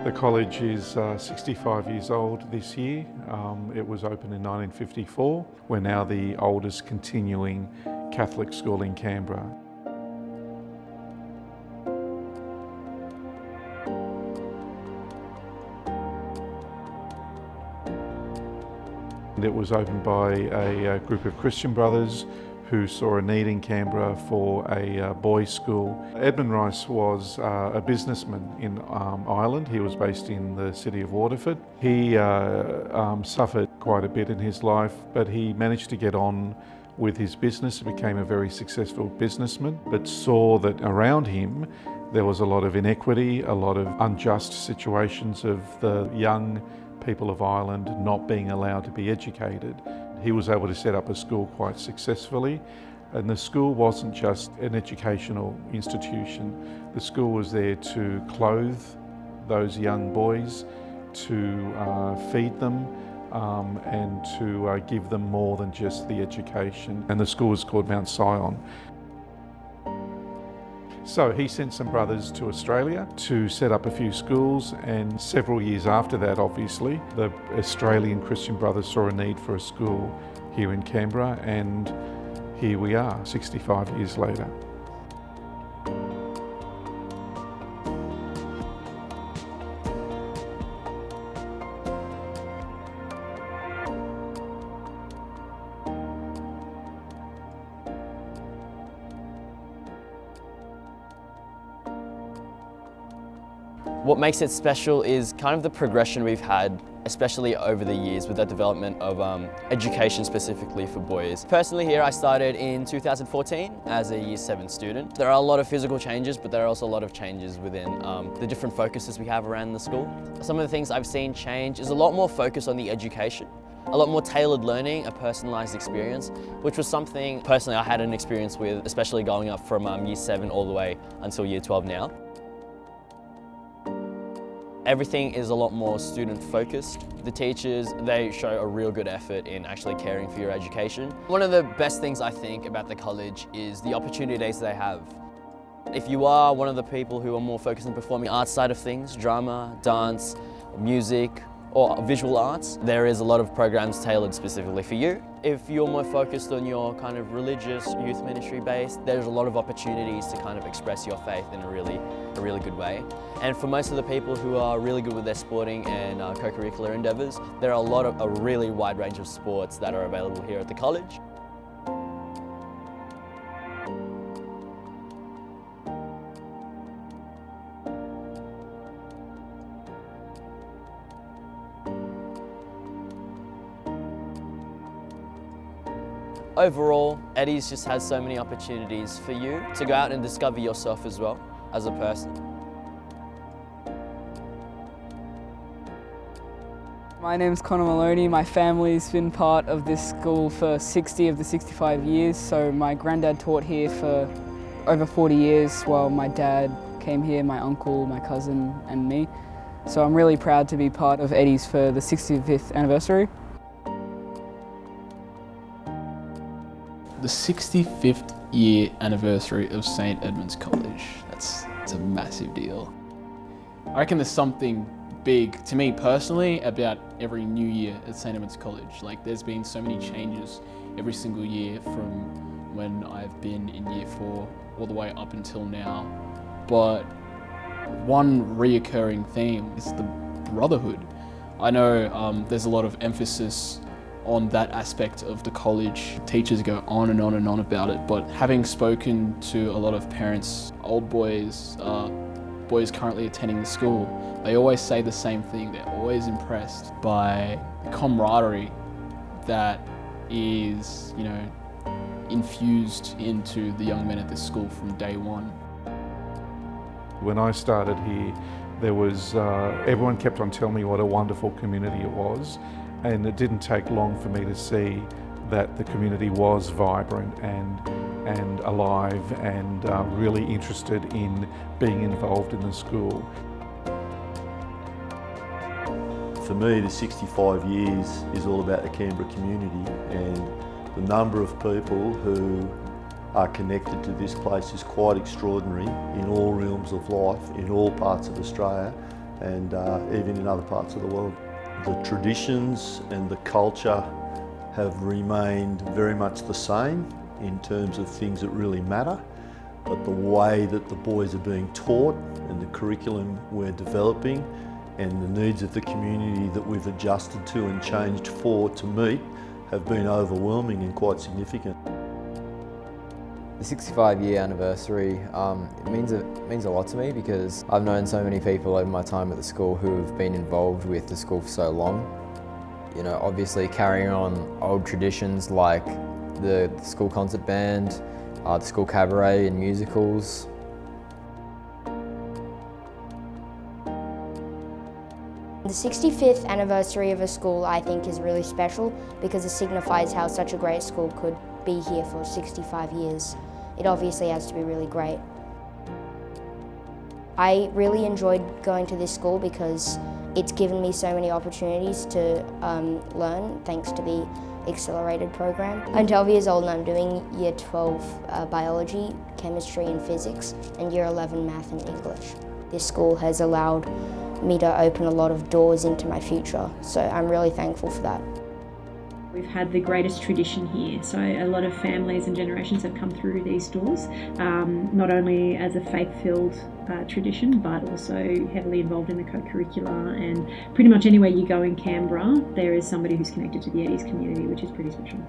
The college is 65 years old this year. It was opened in 1954. We're now the oldest continuing Catholic school in Canberra. It was opened by a group of Christian brothers who saw a need in Canberra for a boys' school. Edmund Rice was a businessman in Ireland. He was based in the city of Waterford. He suffered quite a bit in his life, but he managed to get on with his business. He became a very successful businessman, but saw that around him there was a lot of inequity, a lot of unjust situations of the young people of Ireland not being allowed to be educated. He was able to set up a school quite successfully, and the school wasn't just an educational institution. The school was there to clothe those young boys, to feed them, and to give them more than just the education. And the school was called Mount Sion. So he sent some brothers to Australia to set up a few schools, and several years after that, obviously, the Australian Christian brothers saw a need for a school here in Canberra, and here we are, 65 years later. What makes it special is kind of the progression we've had, especially over the years with the development of education specifically for boys. Personally here, I started in 2014 as a Year 7 student. There are a lot of physical changes, but there are also a lot of changes within the different focuses we have around the school. Some of the things I've seen change is a lot more focus on the education, a lot more tailored learning, a personalised experience, which was something personally I had an experience with, especially going up from Year 7 all the way until Year 12 now. Everything is a lot more student focused. The teachers, they show a real good effort in actually caring for your education. One of the best things I think about the college is the opportunities they have. If you are one of the people who are more focused on performing arts side of things, drama, dance, music, or visual arts, there is a lot of programs tailored specifically for you. If you're more focused on your kind of religious youth ministry based, there's a lot of opportunities to kind of express your faith in a really good way. And for most of the people who are really good with their sporting and co-curricular endeavours, there are a really wide range of sports that are available here at the college. Overall, Eddie's just has so many opportunities for you to go out and discover yourself as well as a person. My name's Connor Olney. My family's been part of this school for 60 of the 65 years. So my granddad taught here for over 40 years while my dad came here, my uncle, my cousin and me. So I'm really proud to be part of Eddie's for the 65th anniversary. The 65th year anniversary of St Edmund's College. It's a massive deal. I reckon there's something big, to me personally, about every new year at St Edmund's College. Like, there's been so many changes every single year from when I've been in Year 4 all the way up until now. But one reoccurring theme is the brotherhood. I know there's a lot of emphasis on that aspect of the college. Teachers go on and on and on about it, but having spoken to a lot of parents, old boys, boys currently attending the school, they always say the same thing. They're always impressed by the camaraderie that is, infused into the young men at this school from day one. When I started here, there was, everyone kept on telling me what a wonderful community it was. And it didn't take long for me to see that the community was vibrant and alive and really interested in being involved in the school. For me, the 65 years is all about the Canberra community, and the number of people who are connected to this place is quite extraordinary in all realms of life, in all parts of Australia, and even in other parts of the world. The traditions and the culture have remained very much the same in terms of things that really matter, but the way that the boys are being taught and the curriculum we're developing and the needs of the community that we've adjusted to and changed for to meet have been overwhelming and quite significant. The 65-year anniversary it means a lot to me because I've known so many people over my time at the school who have been involved with the school for so long. You know, obviously carrying on old traditions like the school concert band, the school cabaret and musicals. The 65th anniversary of a school I think is really special because it signifies how such a great school could be here for 65 years. It obviously has to be really great. I really enjoyed going to this school because it's given me so many opportunities to learn thanks to the accelerated program. I'm 12 years old and I'm doing Year 12 biology, chemistry and physics, and Year 11 math and English. This school has allowed me to open a lot of doors into my future, so I'm really thankful for that. We've had the greatest tradition here, so a lot of families and generations have come through these doors, not only as a faith-filled tradition, but also heavily involved in the co-curricula, and pretty much anywhere you go in Canberra, there is somebody who's connected to the Eddies community, which is pretty special.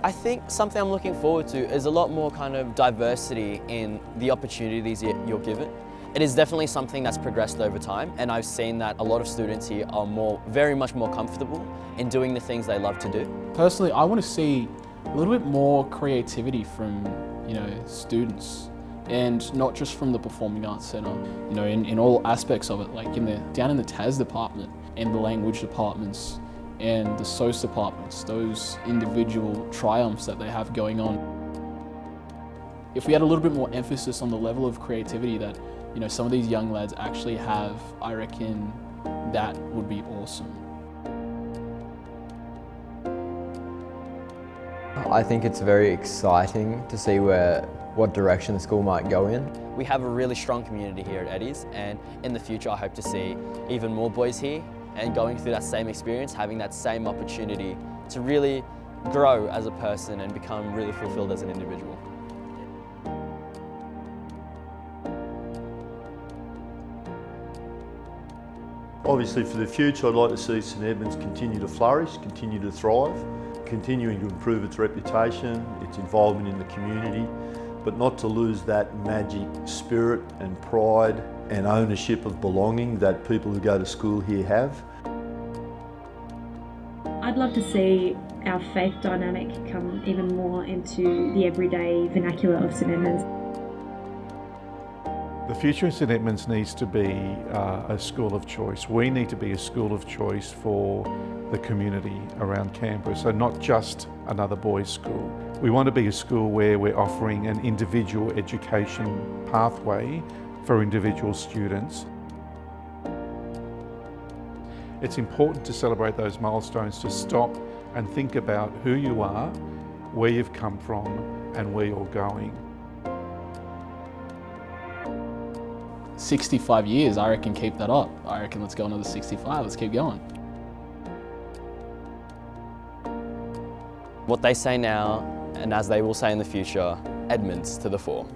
I think something I'm looking forward to is a lot more kind of diversity in the opportunities you're given. It is definitely something that's progressed over time, and I've seen that a lot of students here are very much more comfortable in doing the things they love to do. Personally, I want to see a little bit more creativity from, students, and not just from the Performing Arts Centre, in all aspects of it, like down in the TAS department and the language departments and the SOS departments, those individual triumphs that they have going on. If we had a little bit more emphasis on the level of creativity that some of these young lads actually have, I reckon that would be awesome. I think it's very exciting to see what direction the school might go in. We have a really strong community here at Eddies, and in the future I hope to see even more boys here and going through that same experience, having that same opportunity to really grow as a person and become really fulfilled as an individual. Obviously for the future, I'd like to see St Edmunds continue to flourish, continue to thrive, continuing to improve its reputation, its involvement in the community, but not to lose that magic spirit and pride and ownership of belonging that people who go to school here have. I'd love to see our faith dynamic come even more into the everyday vernacular of St Edmunds. The future of St Edmunds needs to be a school of choice. We need to be a school of choice for the community around Canberra, so not just another boys' school. We want to be a school where we're offering an individual education pathway for individual students. It's important to celebrate those milestones, to stop and think about who you are, where you've come from, and where you're going. 65 years, I reckon keep that up. I reckon let's go another 65, let's keep going. What they say now, and as they will say in the future, Edmonds to the fore.